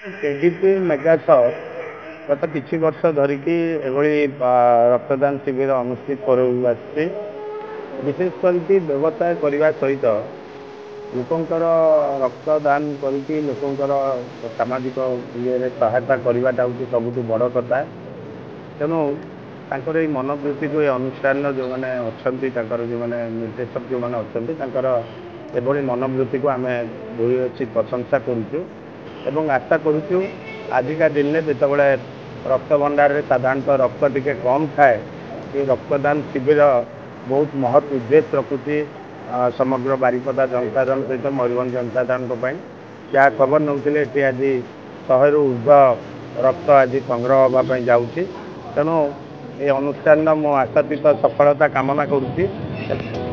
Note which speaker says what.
Speaker 1: KDP mega show गत किसी वर्ष धरिकी रक्तदान शिविर अनुष्ठित कर विशेष करके व्यवसाय करने सहित लोकंर रक्तदान करके लोकंर सामाजिक ये सहायता करवाटा हूँ सबुठ बड़ कथा। तेणु तांकर ये मनोवृत्ति को अनुष्ठान जो मैंने अच्छा जो मैंने निर्देशक जो मैंने अच्छा एभली मनोवृत्ति को आम भूयसी प्रशंसा करुचु एवं आशा करुचु आजिका दिन में जितेबाला रक्त भंडार में साधारणतः रक्त टिके कम थाए ये रक्तदान शिविर बहुत महत् उद्देश्य रखुच्छी समग्र बारिपदा जनसाधारण सहित मयूरभंज जनसाधारण क्या खबर नौले आज 100 रु ऊर्ध्व रक्त आज संग्रह हाँपाई जाऊँगी। तेणु ये अनुष्ठान मो आशातीत सफलता कामना करुच्ची।